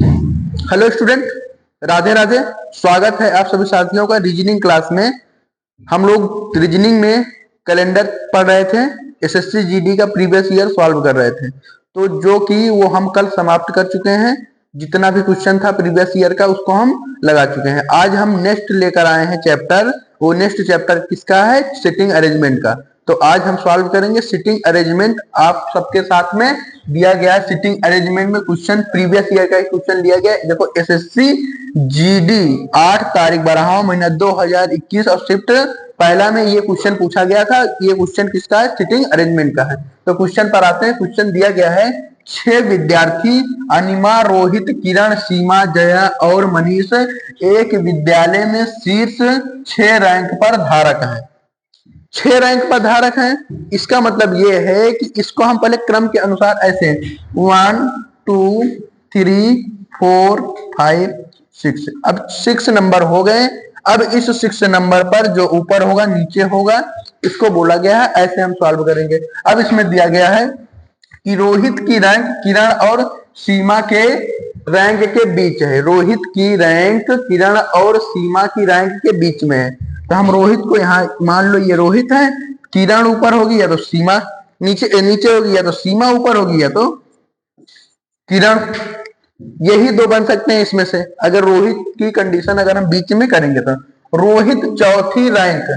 Hello student, Radhe Radhe. स्वागत है आप सभी साथियों का रीजनिंग क्लास में। हम लोग रीजनिंग में कैलेंडर पढ़ रहे थे, एसएससी जीडी का प्रीवियस ईयर सॉल्व कर रहे थे, तो जो कि वो हम कल समाप्त कर चुके हैं। जितना भी क्वेश्चन था प्रीवियस ईयर का उसको हम लगा चुके हैं। आज हम नेक्स्ट लेकर आए हैं चैप्टर। वो नेक्स्ट चैप्टर किसका है? सिटिंग अरेंजमेंट का। तो आज हम सॉल्व करेंगे सिटिंग अरेंजमेंट। आप सबके साथ में दिया गया है सिटिंग अरेंजमेंट में क्वेश्चन, प्रीवियस ईयर का क्वेश्चन दिया गया है। देखो, एसएससी जीडी 8 तारीख 12वां महीना 2021 और शिफ्ट पहला में ये क्वेश्चन पूछा गया था। ये क्वेश्चन किसका है? सिटिंग अरेंजमेंट का है। तो क्वेश्चन पर आते हैं। क्वेश्चन दिया गया है 6 विद्यार्थी अनिमा, रोहित, किरण, सीमा, जया और मनीष एक विद्यालय में शीर्ष 6 रैंक पर धारक है। 6 रैंक पर धारक है। इसका मतलब ये है कि इसको हम पहले क्रम के अनुसार ऐसे 1 2 3 4 5 6, अब 6 नंबर हो गए। अब इस 6 नंबर पर जो ऊपर होगा नीचे होगा, इसको बोला गया है। ऐसे हम सॉल्व करेंगे। अब इसमें दिया गया है कि रोहित की रैंक किरण और सीमा के रैंक के बीच है। रोहित की रैंक किरण और सीमा की रैंक के बीच में है। तो हम रोहित को यहाँ मान लो ये रोहित है, किरण ऊपर होगी या तो सीमा नीचे होगी, या तो सीमा ऊपर होगी या तो किरण। यही दो बन सकते हैं इसमें से। अगर रोहित की कंडीशन अगर हम बीच में करेंगे तो रोहित चौथी रैंक,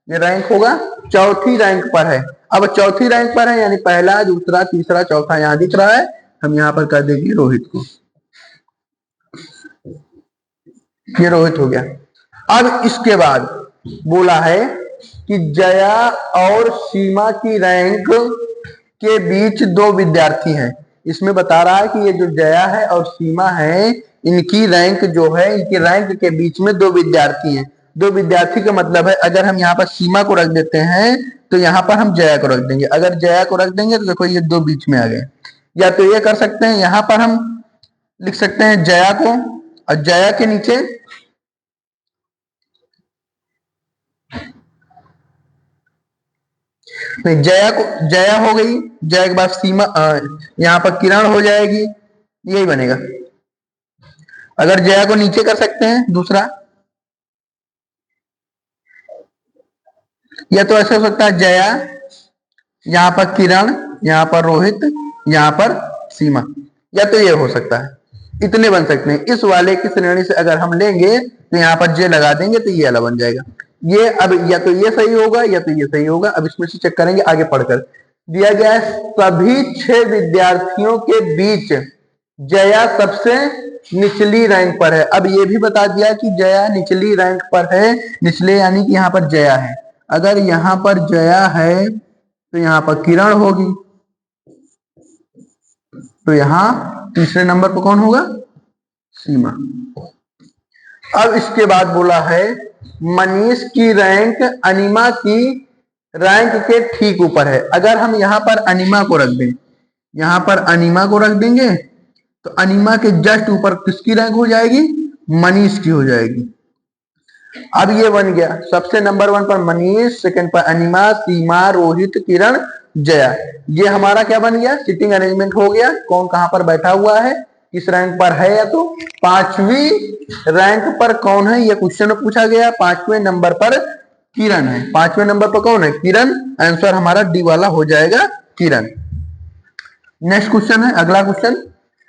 ये रैंक होगा चौथी रैंक पर है। अब चौथी रैंक पर है यानी पहला, दूसरा, तीसरा, चौथा यहाँ दिख रहा है। हम यहाँ पर कर देंगे रोहित को, ये रोहित हो गया। अब इसके बाद बोला है कि जया और सीमा की रैंक के बीच 2 विद्यार्थी हैं। इसमें बता रहा है कि ये जो जया है और सीमा है, इनकी रैंक जो है, इनकी रैंक के बीच में 2 विद्यार्थी हैं। 2 विद्यार्थी का मतलब है अगर हम यहाँ पर सीमा को रख देते हैं तो यहाँ पर हम जया को रख देंगे। अगर जया को रख देंगे तो देखो ये 2 बीच में आ गए। या तो ये कर सकते हैं, यहाँ पर हम लिख सकते हैं जया को, और जया के नीचे नहीं, जया हो गई। जया के बाद सीमा, यहाँ पर किरण हो जाएगी। यही बनेगा। अगर जया को नीचे कर सकते हैं दूसरा, या तो ऐसा हो सकता है जया, यहाँ पर किरण, यहाँ पर रोहित, यहाँ पर सीमा, या तो ये हो सकता है। इतने बन सकते हैं। इस वाले की श्रेणी से अगर हम लेंगे तो यहाँ पर जे लगा देंगे तो ये वाला बन जाएगा। ये अब या तो ये सही होगा या तो ये सही होगा। अब इसमें से चेक करेंगे आगे पढ़कर। दिया गया है सभी 6 विद्यार्थियों के बीच जया सबसे निचली रैंक पर है। अब ये भी बता दिया कि जया निचली रैंक पर है। निचले यानी कि यहाँ पर जया है। अगर यहाँ पर जया है तो यहाँ पर किरण होगी, तो यहाँ तीसरे नंबर पर कौन होगा? सीमा। अब इसके बाद बोला है मनीष की रैंक अनिमा की रैंक के ठीक ऊपर है। अगर हम यहाँ पर अनिमा को रख दें, यहाँ पर अनिमा को रख देंगे तो अनिमा के जस्ट ऊपर किसकी रैंक हो जाएगी? मनीष की हो जाएगी। अब ये बन गया सबसे नंबर 1 पर मनीष, सेकंड पर अनिमा, सीमा, रोहित, किरण, जया। ये हमारा क्या बन गया? सिटिंग अरेंजमेंट हो गया। कौन कहां पर बैठा हुआ है, किस रैंक पर है? या तो 5वीं रैंक पर कौन है? ये क्वेश्चन में पूछा गया। 5वें नंबर पर किरण है। 5वें नंबर पर कौन है? किरण। आंसर हमारा डी वाला हो जाएगा, किरण। नेक्स्ट क्वेश्चन है, अगला क्वेश्चन।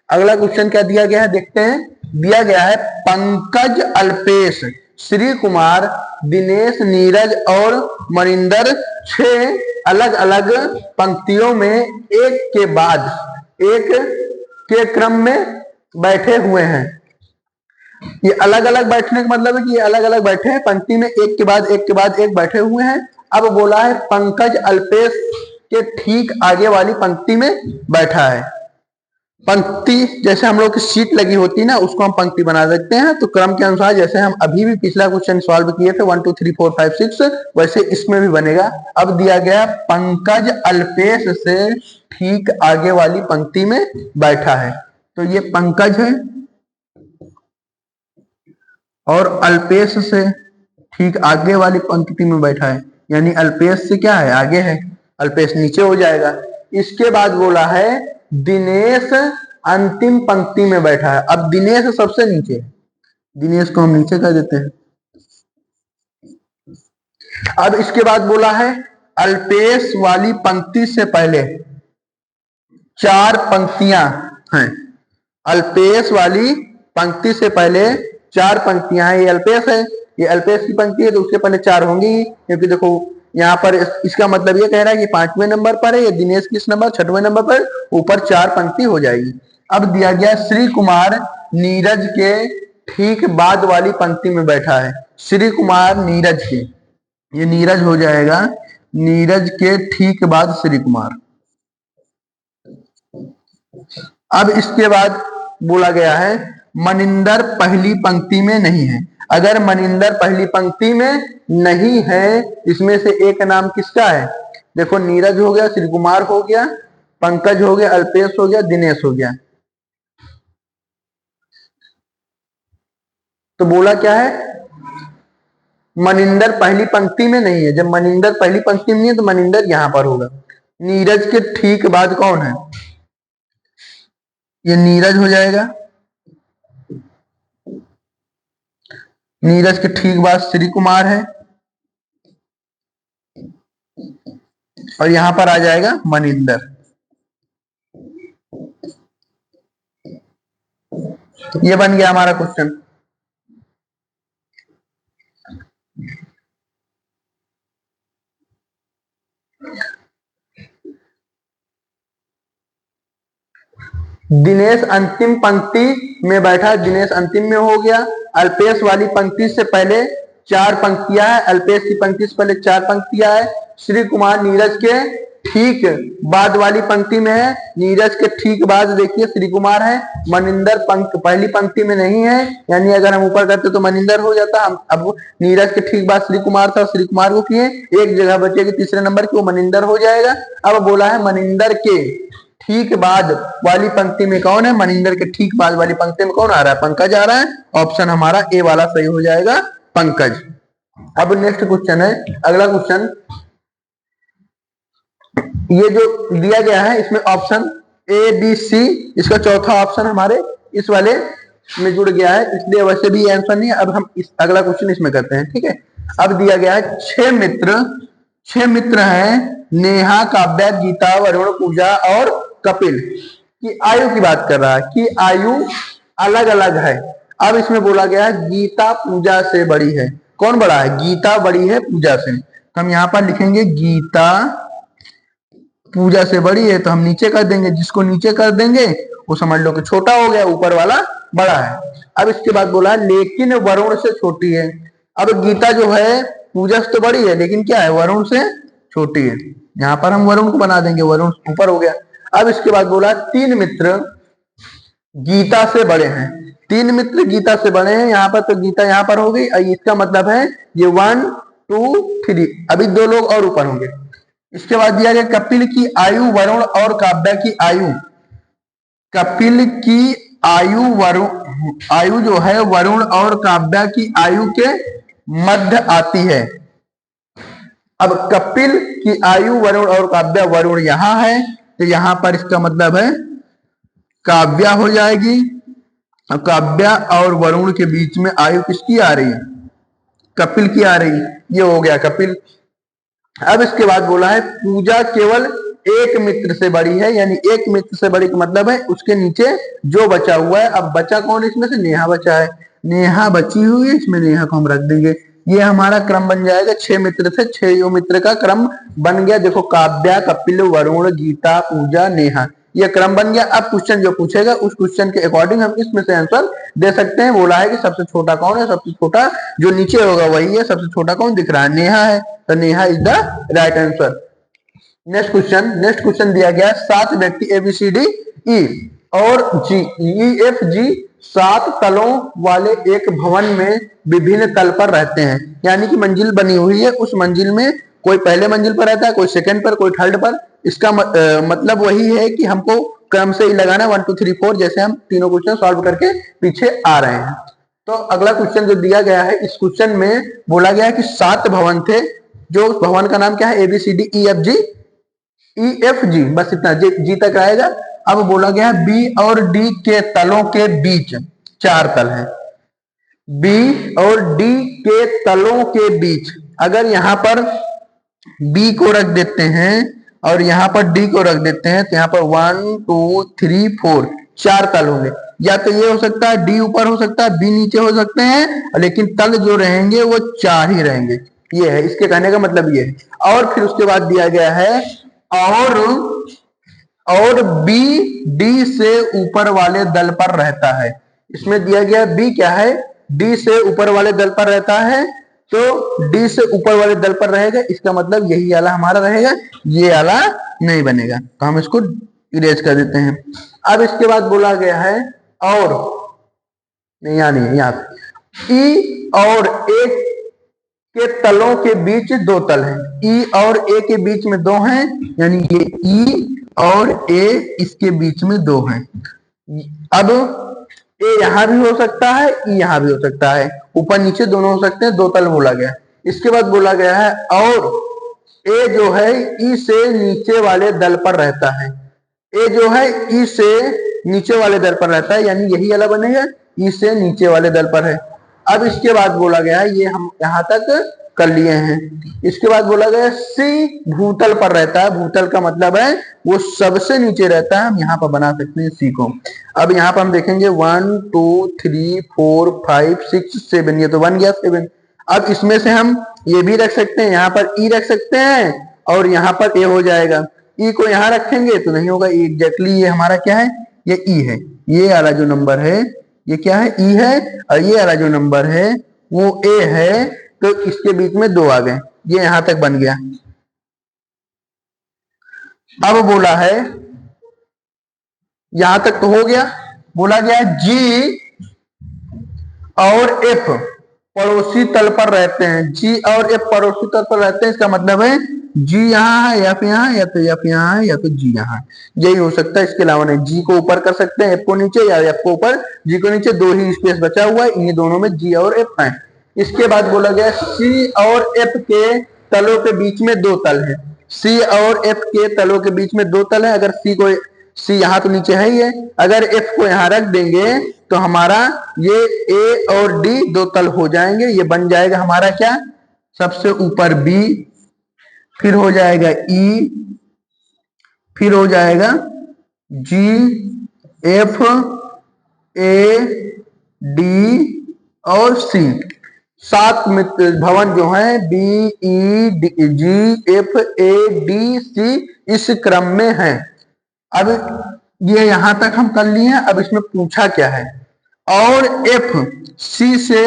अगला क्वेश्चन क्या दिया गया है देखते हैं। दिया गया है पंकज, अल्पेश, श्री कुमार, दिनेश, नीरज और मनिंदर 6 अलग अलग पंक्तियों में एक के बाद एक के क्रम में बैठे हुए हैं। ये अलग अलग बैठने का मतलब है कि ये अलग अलग बैठे हैं, पंक्ति में एक के बाद एक के बाद एक बैठे हुए हैं। अब बोला है पंकज अल्पेश के ठीक आगे वाली पंक्ति में बैठा है। पंक्ति जैसे हम लोग की सीट लगी होती है ना, उसको हम पंक्ति बना देते हैं। तो क्रम के अनुसार जैसे हम अभी भी पिछला क्वेश्चन सॉल्व किए थे 1 2 3 4 5 6, वैसे इसमें भी बनेगा। अब दिया गया पंकज अल्पेश से ठीक आगे वाली पंक्ति में बैठा है। तो ये पंकज है और अल्पेश से ठीक आगे वाली पंक्ति में बैठा है, यानी अल्पेश से क्या है? आगे है। अल्पेश नीचे हो जाएगा। इसके बाद बोला है दिनेश अंतिम पंक्ति में बैठा है। अब दिनेश सबसे नीचे है, दिनेश को हम नीचे कर देते हैं। अब इसके बाद बोला है अल्पेश वाली पंक्ति से पहले 4 पंक्तियां हैं। अल्पेश वाली पंक्ति से पहले 4 पंक्तियां हैं। ये अल्पेश है, ये अल्पेश की पंक्ति है, तो उसके पहले 4 होंगी, क्योंकि देखो यहाँ पर इसका मतलब ये कह रहा है कि 5वें नंबर पर है, ये दिनेश किस नंबर 6वें नंबर पर, ऊपर 4 पंक्ति हो जाएगी। अब दिया गया श्री कुमार नीरज के ठीक बाद वाली पंक्ति में बैठा है। श्री कुमार नीरज के, ये नीरज हो जाएगा, नीरज के ठीक बाद श्री कुमार। अब इसके बाद बोला गया है मनिंदर पहली पंक्ति में नहीं है। अगर मनिंदर पहली पंक्ति में नहीं है, इसमें से एक नाम किसका है? देखो नीरज हो गया, श्री कुमार हो गया, पंकज हो गया, अल्पेश हो गया, दिनेश हो गया। तो बोला क्या है, मनिंदर पहली पंक्ति में नहीं है। जब मनिंदर पहली पंक्ति में नहीं है तो मनिंदर यहां पर होगा। नीरज के ठीक बाद कौन है? ये नीरज हो जाएगा, नीरज के ठीक बाद श्री कुमार है, और यहां पर आ जाएगा मनिंदर। ये बन गया हमारा क्वेश्चन। दिनेश अंतिम पंक्ति में बैठा, दिनेश अंतिम में हो गया। अल्पेश वाली पंक्ति से पहले 4 पंक्तियां है, अल्पेश की पंक्ति से पहले 4 पंक्तियां है। श्री कुमार नीरज के ठीक बाद वाली पंक्ति में है, नीरज के ठीक बाद देखिए श्री कुमार है। मनिंदर पहली पंक्ति में नहीं है, यानी अगर हम ऊपर करते तो मनिंदर हो जाता। हम अब नीरज के ठीक बाद श्री कुमार था, श्री कुमार को किए, एक जगह बचेगी तीसरे नंबर की, वो मनिंदर हो जाएगा। अब बोला है मनिंदर के ठीक बाद वाली पंक्ति में कौन है? मनिंदर के ठीक बाद वाली पंक्ति में कौन आ रहा है? पंकज आ रहा है। ऑप्शन हमारा ए वाला सही हो जाएगा, पंकज। अब नेक्स्ट क्वेश्चन है, अगला क्वेश्चन, ये जो दिया गया है इसमें ऑप्शन ए बी सी, इसका चौथा ऑप्शन हमारे इस वाले में जुड़ गया है, इसलिए वैसे भी आंसर नहीं है। अब हम अगला क्वेश्चन इसमें करते हैं, ठीक है। अब दिया गया है 6 मित्र हैं, नेहा, काव्या, गीता, वरुण, पूजा और कपिल की आयु की बात कर रहा है कि आयु अलग अलग है। अब इसमें बोला गया है गीता पूजा से बड़ी है। कौन बड़ा है? गीता बड़ी है पूजा से। तो हम यहाँ पर लिखेंगे गीता पूजा से बड़ी है, तो हम नीचे कर देंगे। जिसको नीचे कर देंगे वो समझ लो कि छोटा हो गया, ऊपर वाला बड़ा है। अब इसके बाद बोला लेकिन वरुण से छोटी है। अब गीता जो है पूजा से तो बड़ी है, लेकिन क्या है? वरुण से छोटी है। यहाँ पर हम वरुण को बना देंगे, वरुण ऊपर हो गया। अब इसके बाद बोला 3 मित्र गीता से बड़े हैं। 3 मित्र गीता से बड़े हैं, यहाँ पर तो गीता यहाँ पर हो गई। इसका मतलब है ये 1 2 3, अभी 2 लोग और ऊपर होंगे। इसके बाद दिया गया कपिल की आयु वरुण और काव्या की आयु। कपिल की आयु जो है वरुण और काव्या की आयु के मध्य आती है। अब कपिल की आयु वरुण और काव्या, वरुण यहां है तो यहां पर इसका मतलब है काव्या हो जाएगी। अब काव्या और वरुण के बीच में आयु किसकी आ रही है? कपिल की आ रही है। ये हो गया कपिल। अब इसके बाद बोला है पूजा केवल एक मित्र से बड़ी है, यानी एक मित्र से बड़ी का मतलब है उसके नीचे जो बचा हुआ है। अब बचा कौन? इसमें से नेहा बचा है, नेहा बची हुई है, इसमें नेहा को हम रख देंगे। ये हमारा क्रम बन जाएगा। 6 मित्र थे, 6 मित्र का क्रम बन गया। देखो काव्या, कपिल, वरुण, गीता, पूजा, नेहा, ये क्रम बन गया। अब क्वेश्चन जो पूछेगा उस क्वेश्चन के अकॉर्डिंग हम इसमें से आंसर दे सकते हैं। बोला है कि सबसे छोटा कौन है? सबसे छोटा जो नीचे होगा वही है। सबसे छोटा कौन दिख रहा है? नेहा है, तो Neha is the right answer. Next question दिया गया 7 व्यक्ति ABCD E और G EF G 7 तलों वाले एक भवन में विभिन्न तल पर रहते हैं, यानी कि मंजिल बनी हुई है। उस मंजिल में कोई पहले मंजिल पर रहता है, कोई सेकंड पर, कोई थर्ड पर। इसका मतलब वही है कि हमको क्रम से ही लगाना 1 2 3 4, जैसे हम तीनों क्वेश्चन सॉल्व करके पीछे आ रहे हैं। तो अगला क्वेश्चन जो दिया गया है, इस क्वेश्चन में बोला गया है कि 7 भवन थे। जो उस भवन का नाम क्या है? ABCD EFG, बस इतना, जी तक आएगा। अब बोला गया है बी और डी के तलों के बीच 4 तल हैं। बी और डी के तलों के बीच अगर यहां पर बी को रख देते हैं और यहां पर डी को रख देते हैं तो यहां पर 1 2 3 4 4 तल होंगे। या तो ये हो सकता है डी ऊपर हो सकता है, बी नीचे हो सकते हैं, लेकिन तल जो रहेंगे वो 4 ही रहेंगे। ये है इसके कहने का मतलब ये है। और फिर उसके बाद दिया गया है और बी डी से ऊपर वाले दल पर रहता है। इसमें दिया गया बी क्या है, डी से ऊपर वाले दल पर रहता है, तो डी से ऊपर वाले दल पर रहेगा, इसका मतलब यही वाला हमारा रहेगा, ये वाला नहीं बनेगा, तो हम इसको इरेज कर देते हैं। अब इसके बाद बोला गया है और नहीं, यहाँ ई और ए के तलों के बीच 2 तल हैं। ई और ए के बीच में 2 हैं, यानी ये ई और ए इसके बीच में 2 हैं। अब ए यहां भी हो सकता है, ई यहां भी हो सकता है, ऊपर नीचे दोनों हो सकते हैं, 2 तल बोला गया। इसके बाद बोला गया है और ए जो है ई से नीचे वाले दल पर रहता है। ए जो है ई से नीचे वाले दल पर रहता है, यानी यही वाला बनेगा, ई से नीचे वाले दल पर है। अब इसके बाद बोला गया है, ये हम यहां तक कर लिए हैं। इसके बाद बोला गया सी भूतल पर रहता है। भूतल का मतलब है वो सबसे नीचे रहता है, हम यहाँ पर बना सकते हैं सी को। अब यहाँ पर हम देखेंगे 1 2 3 4 5 6 7, ये तो बन गया 7। अब इसमें से हम ये भी रख सकते हैं, यहाँ पर ई रख सकते हैं और यहाँ पर ए हो जाएगा। ई को यहाँ रखेंगे तो नहीं होगा, एग्जैक्टली ये हमारा क्या है, ये ई है। ये वाला जो नंबर है ये क्या है, ई है, और ये वाला जो नंबर है वो ए है, तो इसके बीच में 2 आ गए, ये यहां तक बन गया। अब बोला है यहां तक तो हो गया। बोला गया जी और एफ पड़ोसी तल पर रहते हैं। जी और एफ पड़ोसी तल पर रहते हैं, इसका मतलब है जी यहाँ है, एफ यहाँ है, या तो एफ यहाँ है, या तो जी यहाँ है। यही हो सकता है, इसके अलावा नहीं। जी को ऊपर कर सकते हैं, एफ को नीचे, या एफ को ऊपर जी को नीचे, 2 ही स्पेस बचा हुआ है, इन्हीं दोनों में जी और एफ है। इसके बाद बोला गया सी और एफ के तलों के बीच में 2 तल है। सी और एफ के तलों के बीच में 2 तल है। अगर सी यहाँ तो नीचे है ही है, अगर एफ को यहाँ रख देंगे तो हमारा ये ए और डी 2 तल हो जाएंगे। ये बन जाएगा हमारा क्या, सबसे ऊपर बी, फिर हो जाएगा ई, फिर हो जाएगा जी एफ ए डी और सी। 7 भवन जो है B E G F A D C इस क्रम में है। अब ये यहां तक हम कर लिए हैं। अब इसमें पूछा क्या है, और एफ सी से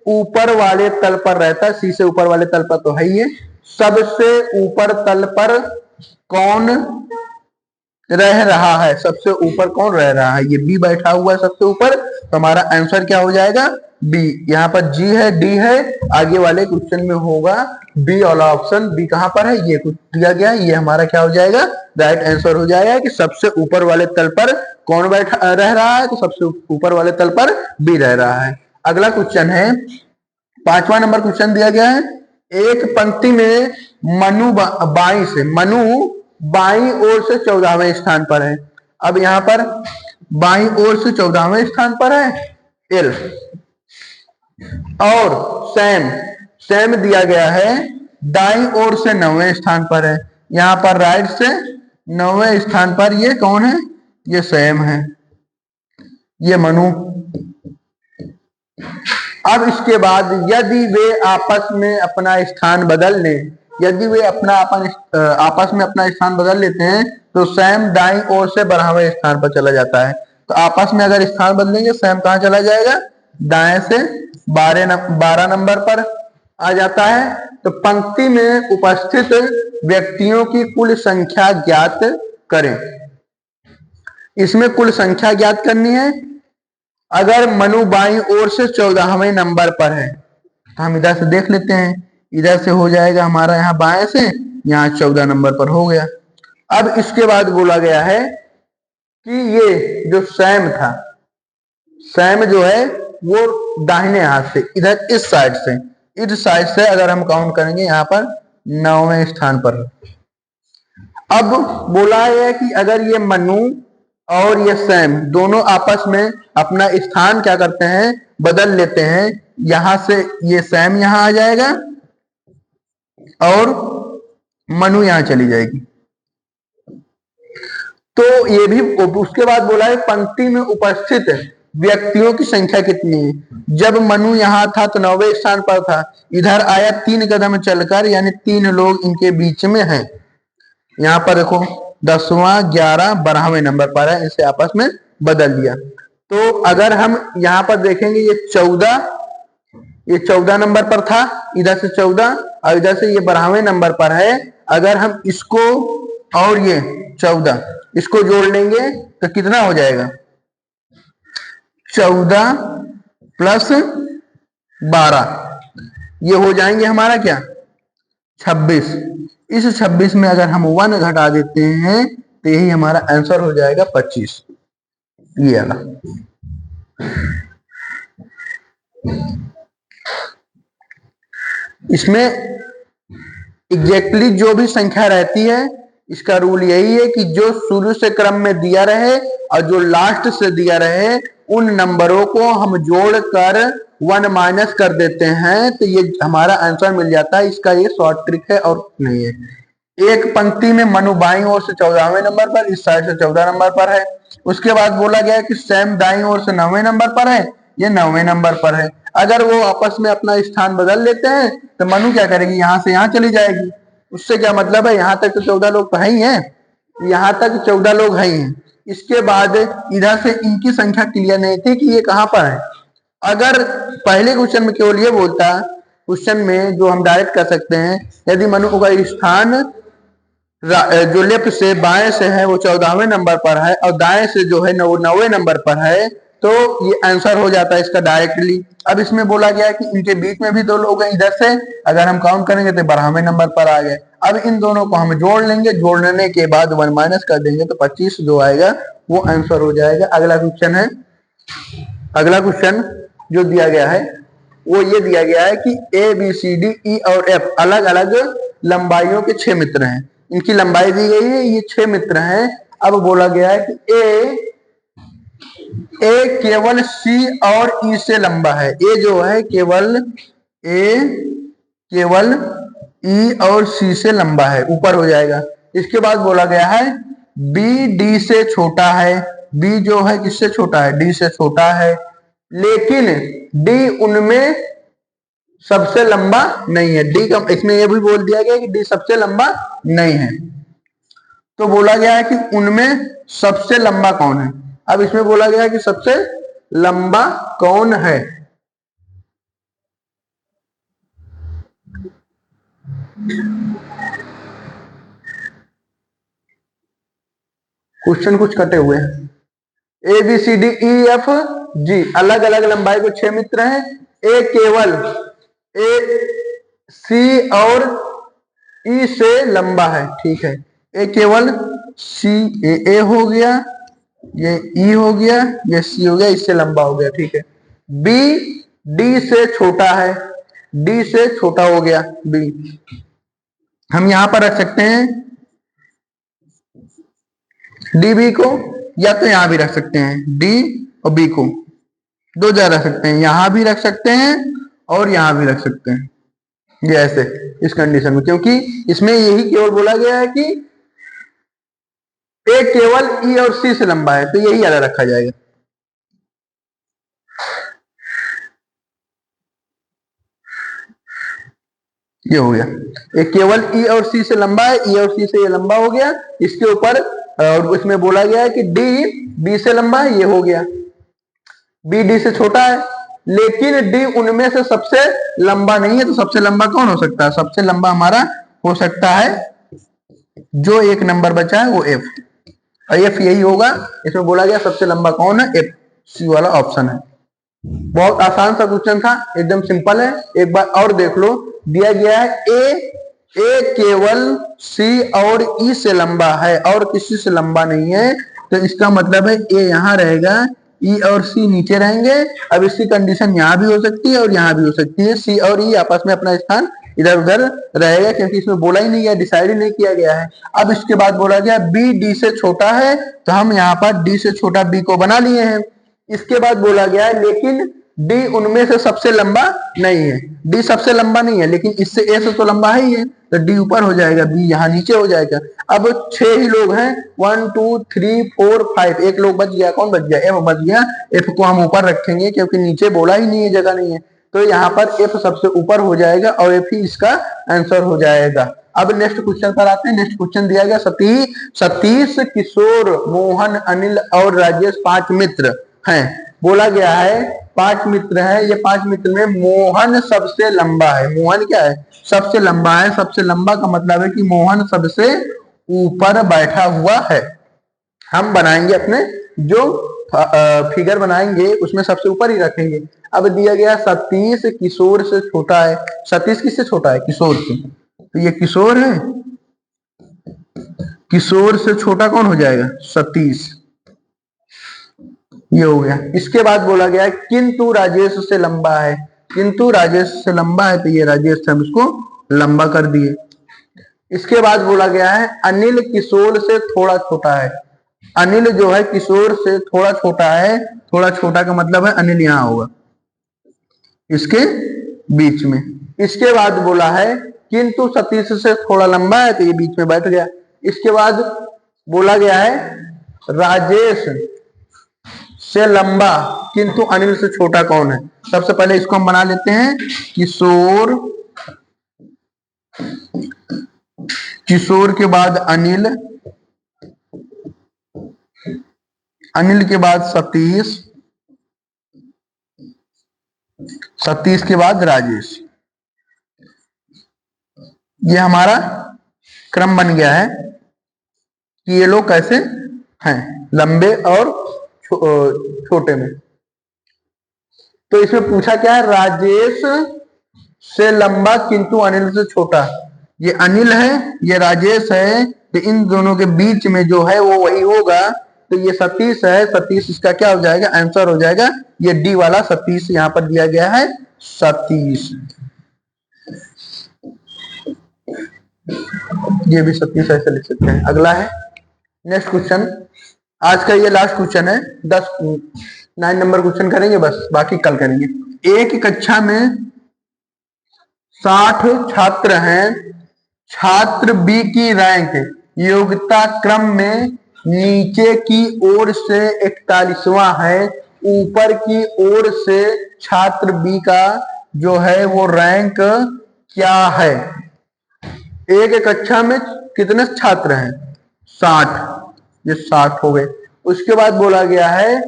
ऊपर वाले तल पर रहता है। सी से ऊपर वाले तल पर तो है ही है, सबसे ऊपर तल पर कौन रह रहा है, सबसे ऊपर कौन रह रहा है, ये बी बैठा हुआ है सबसे ऊपर, तो हमारा आंसर क्या हो जाएगा, बी। यहाँ पर जी है, डी है, आगे वाले क्वेश्चन में होगा बी वाला ऑप्शन। बी कहां पर है, ये कुछ दिया गया है, ये हमारा क्या हो जाएगा, राइट आंसर हो जाएगा कि सबसे ऊपर वाले तल पर कौन बैठा रह रहा है, तो सबसे ऊपर वाले तल पर बी रह रहा है। अगला क्वेश्चन है 5वां नंबर क्वेश्चन दिया गया है। एक पंक्ति में मनु बाईं ओर से 14वें स्थान पर है। अब यहाँ पर बाईं ओर से 14वें स्थान पर है एल, और सैम दिया गया है दाईं ओर से 9वें स्थान पर है। यहाँ पर राइट से 9वें स्थान पर ये कौन है, ये सैम है, ये मनु। अब इसके बाद यदि वे आपस में अपना स्थान बदल लें, यदि वे आपस में अपना स्थान बदल लेते हैं तो सैम दाईं ओर से 12वें स्थान पर चला जाता है। तो आपस में अगर स्थान बदलेंगे, सैम कहां चला जाएगा, दाएं से 12 नंबर पर आ जाता है। तो पंक्ति में उपस्थित व्यक्तियों की कुल संख्या ज्ञात करें। इसमें कुल संख्या ज्ञात करनी है। अगर मनु बाईं ओर से 14वें नंबर पर है तो हम इधर से देख लेते हैं, इधर से हो जाएगा हमारा यहाँ बाएं से, यहाँ 14 नंबर पर हो गया। अब इसके बाद बोला गया है कि ये जो सैम था, सैम जो है वो दाहिने हाथ से इधर इस साइड से अगर हम काउंट करेंगे यहाँ पर 9वें स्थान पर। अब बोला है कि अगर ये मनु और ये सेम दोनों आपस में अपना स्थान क्या करते हैं, बदल लेते हैं। यहां से ये सेम यहां आ जाएगा और मनु यहां चली जाएगी। तो ये भी उसके बाद बोला है पंक्ति में उपस्थित व्यक्तियों की संख्या कितनी है। जब मनु यहाँ था तो 9वें स्थान पर था, इधर आया 3 कदम चलकर, यानी 3 लोग इनके बीच में हैं। यहाँ पर देखो 10वां 11 12वें नंबर पर है, इसे आपस में बदल दिया। तो अगर हम यहाँ पर देखेंगे ये 14 नंबर पर था, इधर से 14 और इधर से ये 12वें नंबर पर है। अगर हम इसको और ये 14 इसको जोड़ लेंगे तो कितना हो जाएगा, 14 प्लस 12 ये हो जाएंगे हमारा क्या 26। इस 26 में अगर हम 1 घटा देते हैं तो यही हमारा आंसर हो जाएगा 25। ये वाला इसमें एग्जैक्टली जो भी संख्या रहती है, इसका रूल यही है कि जो शुरू से क्रम में दिया रहे और जो लास्ट से दिया रहे उन नंबरों को हम जोड़कर 1 माइनस कर देते हैं तो ये हमारा आंसर मिल जाता है। इसका ये शॉर्ट ट्रिक है और नहीं है। एक पंक्ति में मनु बाईं ओर से 14वें नंबर पर, इस साइड से 14 नंबर पर है। उसके बाद बोला गया कि सैम दाईं ओर से 9वें नंबर पर है, ये 9वें नंबर पर है। अगर वो आपस में अपना स्थान बदल लेते हैं तो मनु क्या करेगी, यहां से यहां चली जाएगी। उससे क्या मतलब है, यहां तक तो 14 लोग तो है ही हैं, यहां तक 14 लोग है ही हैं। इसके बाद इधर से इनकी संख्या क्लियर नहीं थी कि ये कहां पर है। अगर पहले क्वेश्चन में केवल ये बोलता, क्वेश्चन में जो हम डायरेक्ट कर सकते हैं, यदि मनु का स्थान जो लेफ्ट से बाएं से है वो 14वें नंबर पर है और दाएं से जो है 9वें नंबर पर है, तो ये आंसर हो जाता है इसका डायरेक्टली। अब इसमें बोला गया कि इनके बीच में भी 2 लोग हैं इधर से, अगर हम काउंट करेंगे तो 12वें नंबर पर आ गए। अब इन दोनों को हम जोड़ लेंगे, जोड़ने के बाद 1 माइनस कर देंगे तो 25 जो आएगा वो आंसर हो जाएगा। अगला क्वेश्चन है, अगला क्वेश्चन जो दिया गया है वो ये दिया गया है कि ए बी सी डी ई और एफ अलग अलग लंबाइयों के 6 मित्र हैं। इनकी लंबाई दी गई है, ये 6 मित्र हैं। अब बोला गया है कि ए केवल सी और ई से लंबा है। ए जो है केवल ई और सी से लंबा है, ऊपर हो जाएगा। इसके बाद बोला गया है बी डी से छोटा है। बी जो है किससे छोटा है, डी से छोटा है, लेकिन डी उनमें सबसे लंबा नहीं है। डी का इसमें यह भी बोल दिया गया कि डी सबसे लंबा नहीं है। तो बोला गया है कि उनमें सबसे लंबा कौन है। अब इसमें बोला गया है कि सबसे लंबा कौन है। क्वेश्चन कुछ कटे हुए हैं। A B C D E F G अलग अलग लंबाई को 6 मित्र हैं। ए केवल ए सी और ई से लंबा है, ठीक है। ए केवल सी ए हो गया, ये ई हो गया, ये सी हो गया, इससे लंबा हो गया, ठीक है। बी डी से छोटा है, डी से छोटा हो गया बी। हम यहां पर रख सकते हैं डी बी को, या तो यहां भी रख सकते हैं डी और बी को, 2 जगह रख सकते हैं, यहां भी रख सकते हैं और यहां भी रख सकते हैं। ये ऐसे इस कंडीशन में, क्योंकि इसमें यही केवल बोला गया है कि ए केवल ई और सी से लंबा है, तो यही याद रखा जाएगा। ये हो गया, ए केवल ई और सी से लंबा है, ई और सी से ये लंबा हो गया। इसके ऊपर और उसमें बोला गया है कि डी बी से लंबा है, ये हो गया। बी डी से छोटा है, लेकिन डी उनमें से सबसे लंबा नहीं है। तो सबसे लंबा कौन हो सकता है, सबसे लंबा हमारा हो सकता है जो एक नंबर बचा है वो एफ, और एफ यही होगा। इसमें बोला गया सबसे लंबा कौन है, एफ, सी वाला ऑप्शन है। बहुत आसान सा क्वेश्चन था, एकदम सिंपल है। एक बार और देख लो, दिया गया है ए केवल सी और ई से लंबा है और किसी से लंबा नहीं है। तो इसका मतलब है ए यहां रहेगा, ई और सी नीचे रहेंगे। अब इसकी कंडीशन यहां भी हो सकती है और यहां भी हो सकती है। सी और ई आपस में अपना स्थान इधर उधर रहेगा, क्योंकि इसमें बोला ही नहीं गया, डिसाइड ही नहीं किया गया है। अब इसके बाद बोला गया बी डी से छोटा है, तो हम यहाँ पर डी से छोटा बी को बना लिए हैं। इसके बाद बोला गया है लेकिन डी उनमें से सबसे लंबा नहीं है। डी सबसे लंबा नहीं है, लेकिन इससे ए से तो लंबा है ही है, तो डी ऊपर हो जाएगा, बी यहाँ नीचे हो जाएगा। अब 6 ही लोग हैं, 1 2 3 4 5, एक लोग बच गया। कौन बच गया? एफ बच गया। एफ को हम ऊपर रखेंगे क्योंकि नीचे बोला ही नहीं है, जगह नहीं है, तो यहाँ पर एफ सबसे ऊपर हो जाएगा और एफ ही इसका आंसर हो जाएगा। अब नेक्स्ट क्वेश्चन पर आते हैं। नेक्स्ट क्वेश्चन दिया गया सतीश, किशोर, मोहन, अनिल और राजेश 5 मित्र हैं। बोला गया है 5 मित्र हैं, ये 5 मित्र में मोहन सबसे लंबा है। मोहन क्या है? सबसे लंबा है। सबसे लंबा का मतलब है कि मोहन सबसे ऊपर बैठा हुआ है। हम बनाएंगे अपने जो फिगर बनाएंगे उसमें सबसे ऊपर ही रखेंगे। अब दिया गया सतीश किशोर से छोटा है। सतीश किससे छोटा है? किशोर से, तो ये किशोर है। किशोर से छोटा कौन हो जाएगा? सतीश, ये हो गया। इसके बाद बोला गया है किंतु राजेश से लंबा है। किंतु राजेश से लंबा है, तो ये राजेश से हम इसको लंबा कर दिए। इसके बाद बोला गया है अनिल किशोर से थोड़ा छोटा है। अनिल जो है किशोर से थोड़ा छोटा है। थोड़ा छोटा का मतलब है अनिल यहाँ होगा, इसके बीच में। इसके बाद बोला है किंतु सतीश से थोड़ा लंबा है, तो ये बीच में बैठ गया। इसके बाद बोला गया है राजेश से लंबा किंतु अनिल से छोटा कौन है? सबसे पहले इसको हम बना लेते हैं। किशोर, किशोर के बाद अनिल, अनिल के बाद सतीश, सतीश के बाद राजेश। ये हमारा क्रम बन गया है कि ये लोग कैसे हैं, लंबे और छोटे में। तो इसमें पूछा क्या है? राजेश से लंबा किंतु अनिल से छोटा। ये अनिल है, ये राजेश है, तो इन दोनों के बीच में जो है वो वही होगा, तो ये सतीश है। सतीश इसका क्या हो जाएगा? आंसर हो जाएगा। ये डी वाला सतीश यहां पर दिया गया है, सतीश। ये भी सतीश ऐसे लिख सकते हैं। अगला है नेक्स्ट क्वेश्चन, आज का ये लास्ट क्वेश्चन है। 9 नंबर क्वेश्चन करेंगे बस, बाकी कल करेंगे। एक कक्षा में 60 छात्र हैं। छात्र बी की रैंक योग्यता क्रम में नीचे की ओर से 41वां है। ऊपर की ओर से छात्र बी का जो है वो रैंक क्या है? एक कक्षा में कितने छात्र हैं? 60, ये 60 हो गए। उसके बाद बोला गया है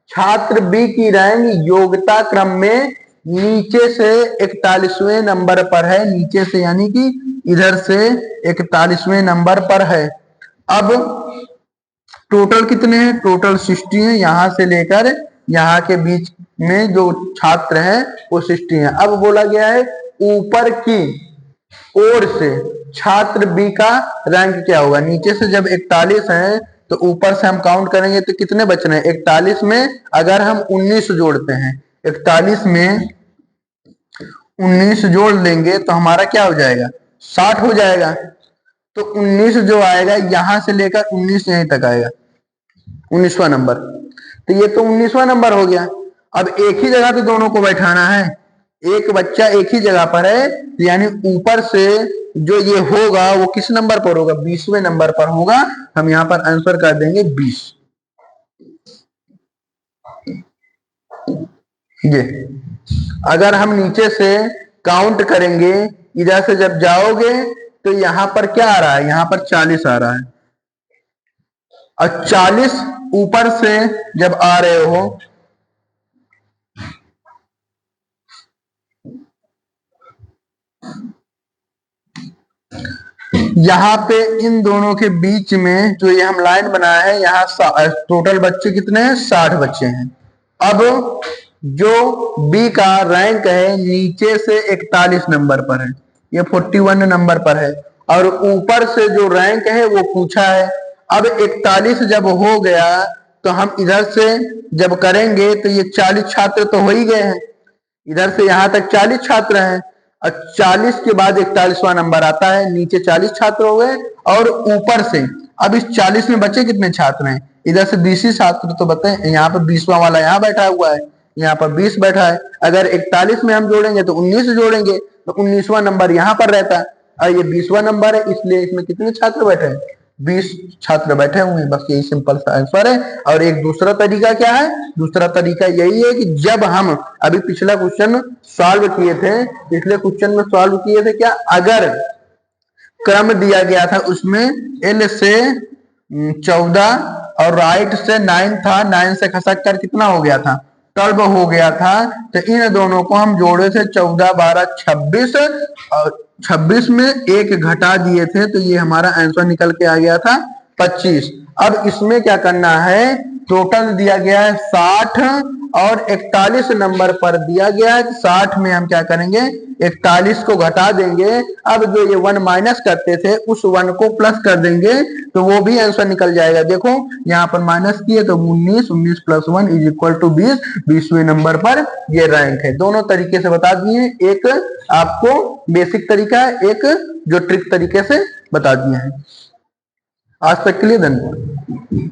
छात्र बी की रैंक योग्यता क्रम में नीचे से 41वें नंबर पर है। नीचे से यानी कि इधर से 41वें नंबर पर है। अब टोटल कितने हैं? टोटल 60 है। यहां से लेकर यहाँ के बीच में जो छात्र हैं वो 60 है। अब बोला गया है ऊपर की ओर से छात्र बी का रैंक क्या होगा? नीचे से जब 41 है तो ऊपर से हम काउंट करेंगे तो कितने बच रहे हैं? 41 में अगर हम 19 जोड़ते हैं, 41 में 19 जोड़ लेंगे तो हमारा क्या हो जाएगा? 60 हो जाएगा। तो 19 जो आएगा यहां से लेकर 19 यहीं तक आएगा, 19वां नंबर। तो ये तो 19वां नंबर हो गया। अब एक ही जगह पे दोनों को बैठाना है, एक बच्चा एक ही जगह पर है, यानी ऊपर से जो ये होगा वो किस नंबर पर होगा? 20वें नंबर पर होगा। हम यहां पर आंसर कर देंगे 20। ये अगर हम नीचे से काउंट करेंगे, इधर से जब जाओगे तो यहां पर क्या आ रहा है? यहां पर 40 आ रहा है। और 40 ऊपर से जब आ रहे हो यहाँ पे इन दोनों के बीच में जो ये हम लाइन बनाया है, यहाँ टोटल बच्चे कितने हैं? 60 बच्चे हैं। अब जो बी का रैंक है नीचे से 41 नंबर पर है, ये 41 नंबर पर है, और ऊपर से जो रैंक है वो पूछा है। अब 41 जब हो गया तो हम इधर से जब करेंगे तो ये 40 छात्र तो हो ही गए हैं। इधर से यहां तक 40 छात्र हैं। और 40 के बाद 41वां नंबर आता है, नीचे 40 छात्र हो गए और ऊपर से अब इस 40 में बचे कितने छात्र हैं, इधर से 20 ही छात्र तो बताए, यहाँ पर 20वां वाला यहाँ बैठा हुआ है, यहाँ पर 20 बैठा है, अगर 41 में हम जोड़ेंगे तो 19 जोड़ेंगे तो 19वां नंबर यहाँ पर रहता है और ये 20वां नंबर है, इसलिए इसमें कितने छात्र बैठे हैं, 20 छात्र बैठे हुए हैं। बस यही सिंपल सा आंसर है। और एक दूसरा तरीका क्या है, दूसरा तरीका यही है कि जब हम अभी पिछला क्वेश्चन सॉल्व किए थे, पिछले क्वेश्चन में सॉल्व किए थे क्या, अगर क्रम दिया गया था उसमें एल से 14 और राइट से 9 था, 9 से खसक कर कितना हो गया था, 12 हो गया था, तो इन दोनों को हम जोड़े थे 14 12 26 और 26 में एक घटा दिए थे, तो ये हमारा आंसर निकल के आ गया था 25। अब इसमें क्या करना है, टोटल दिया गया है 60 और 41 नंबर पर दिया गया है 60 में हम क्या करेंगे, 41 को घटा देंगे, अब जो ये 1 माइनस करते थे उस 1 को प्लस कर देंगे तो वो भी आंसर निकल जाएगा। देखो यहाँ पर माइनस किए तो 19, 19 प्लस 1 इज इक्वल टू 20, 20वें नंबर पर ये रैंक है। दोनों तरीके से बता दिए, एक आपको बेसिक तरीका है, एक जो ट्रिक तरीके से बता दिए हैं। आज तक के लिए धन्यवाद।